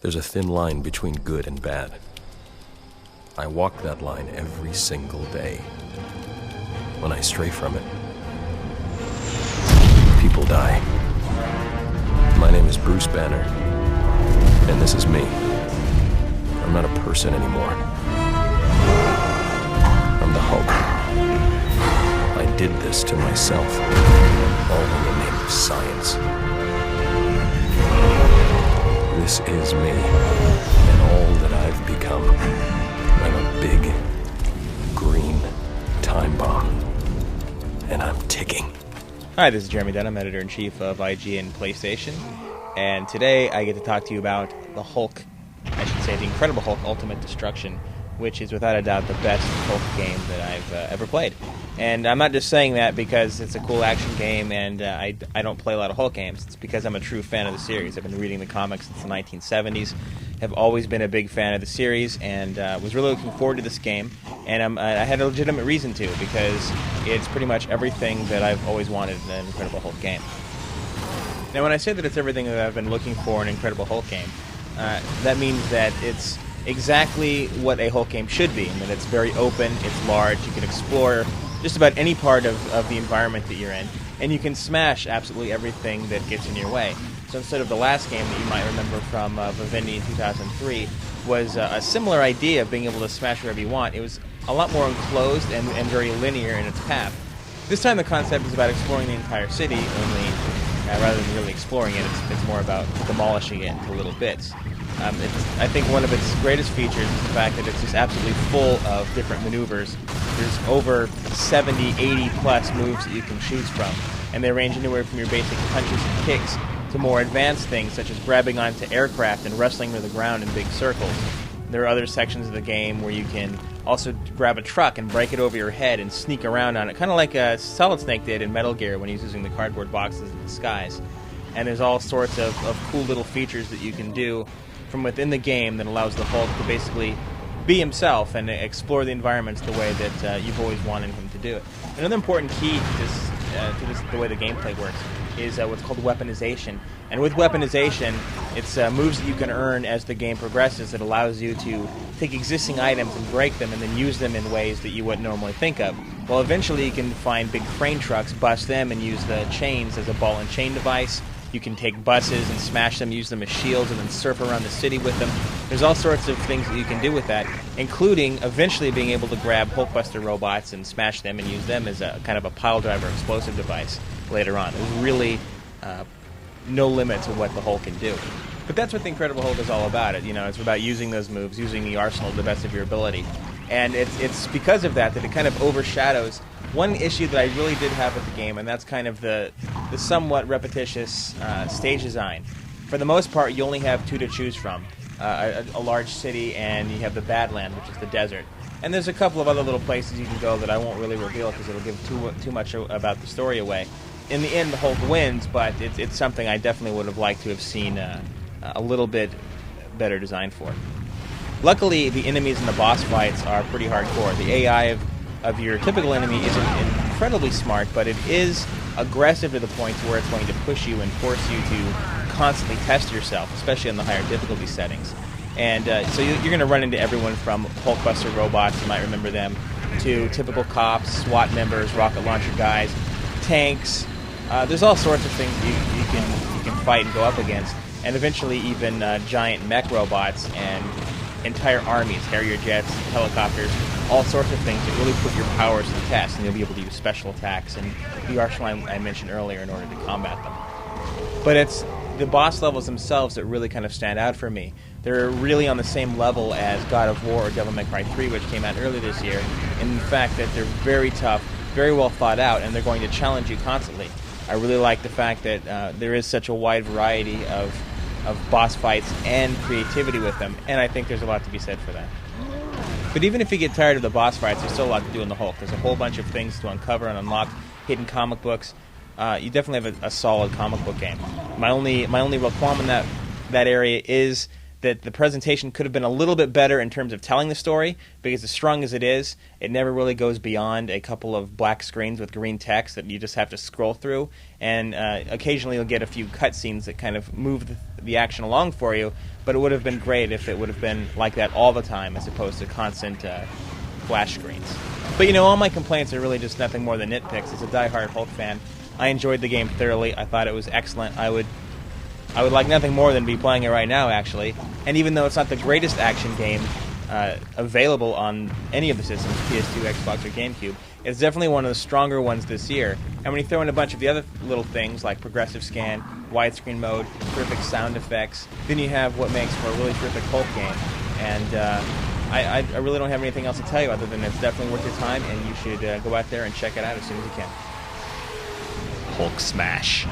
There's a thin line between good and bad. I walk that line every single day. When I stray from it, people die. My name is Bruce Banner, and this is me. I'm not a person anymore. I'm the Hulk. I did this to myself, all in the name of science. This is me, and all that I've become. I'm a big, green time bomb, and I'm ticking. Hi, this is Jeremy Dunham, Editor-in-Chief of IG and PlayStation, and today I get to talk to you about the Hulk, I should say the Incredible Hulk Ultimate Destruction, which is without a doubt the best Hulk game that I've ever played. And I'm not just saying that because it's a cool action game and I don't play a lot of Hulk games. It's because I'm a true fan of the series. I've been reading the comics since the 1970s, have always been a big fan of the series, and was really looking forward to this game. And I had a legitimate reason to, because it's pretty much everything that I've always wanted in an Incredible Hulk game. Now, when I say that it's everything that I've been looking for in an Incredible Hulk game, that means that it's exactly what a Hulk game should be, and that it's very open, it's large, you can explore just about any part of the environment that you're in, and you can smash absolutely everything that gets in your way. So instead of the last game that you might remember from Vivendi in 2003, was a similar idea of being able to smash wherever you want. It was a lot more enclosed and very linear in its path. This time the concept is about exploring the entire city, only rather than really exploring it, it's more about demolishing it into little bits. I think one of its greatest features is the fact that it's just absolutely full of different maneuvers. There's over 70, 80 plus moves that you can choose from, and they range anywhere from your basic punches and kicks to more advanced things such as grabbing onto aircraft and wrestling to the ground in big circles. There are other sections of the game where you can also grab a truck and break it over your head and sneak around on it, kind of like Solid Snake did in Metal Gear when he was using the cardboard boxes in disguise. And there's all sorts of cool little features that you can do from within the game that allows the Hulk to basically be himself and explore the environments the way that you've always wanted him to do it. Another important key to the way the gameplay works is what's called weaponization. And with weaponization, it's moves that you can earn as the game progresses that allows you to take existing items and break them and then use them in ways that you wouldn't normally think of. Well, eventually you can find big crane trucks, bust them, and use the chains as a ball and chain device. You can take buses and smash them, use them as shields, and then surf around the city with them. There's all sorts of things that you can do with that, including eventually being able to grab Hulkbuster robots and smash them and use them as a kind of a pile driver explosive device later on. There's really no limit to what the Hulk can do. But that's what the Incredible Hulk is all about. It's about using those moves, using the arsenal to the best of your ability. And it's because of that it kind of overshadows one issue that I really did have with the game, and that's kind of the somewhat repetitious stage design. For the most part, you only have two to choose from, a large city, and you have the Badland, which is the desert. And there's a couple of other little places you can go that I won't really reveal because it'll give too much about the story away. In the end, the Hulk wins, but it's something I definitely would have liked to have seen a little bit better designed for. Luckily, the enemies in the boss fights are pretty hardcore. The AI of your typical enemy isn't incredibly smart, but it is aggressive to the point where it's going to push you and force you to constantly test yourself, especially on the higher difficulty settings. And so you're going to run into everyone from Hulkbuster robots, you might remember them, to typical cops, SWAT members, rocket launcher guys, tanks. There's all sorts of things you can fight and go up against, and eventually even giant mech robots and entire armies, Harrier jets, helicopters, all sorts of things that really put your powers to the test, and you'll be able to use special attacks and the arsenal I mentioned earlier in order to combat them. But it's the boss levels themselves that really kind of stand out for me. They're really on the same level as God of War or Devil May Cry 3, which came out earlier this year, in the fact that they're very tough, very well thought out, and they're going to challenge you constantly. I really like the fact that there is such a wide variety of boss fights and creativity with them, and I think there's a lot to be said for that. But even if you get tired of the boss fights, there's still a lot to do in the Hulk. There's a whole bunch of things to uncover and unlock, hidden comic books. You definitely have a solid comic book game. My only real qualm in that area is that the presentation could have been a little bit better in terms of telling the story, because as strong as it is, it never really goes beyond a couple of black screens with green text that you just have to scroll through, and occasionally you'll get a few cutscenes that kind of move the action along for you, but it would have been great if it would have been like that all the time as opposed to constant flash screens. But all my complaints are really just nothing more than nitpicks. As a diehard Hulk fan, I enjoyed the game thoroughly. I thought it was excellent. I would like nothing more than be playing it right now, actually. And even though it's not the greatest action game available on any of the systems, PS2, Xbox, or GameCube, it's definitely one of the stronger ones this year. And when you throw in a bunch of the other little things like progressive scan, widescreen mode, terrific sound effects, then you have what makes for a really terrific Hulk game. And I really don't have anything else to tell you other than it's definitely worth your time, and you should go out there and check it out as soon as you can. Hulk smash.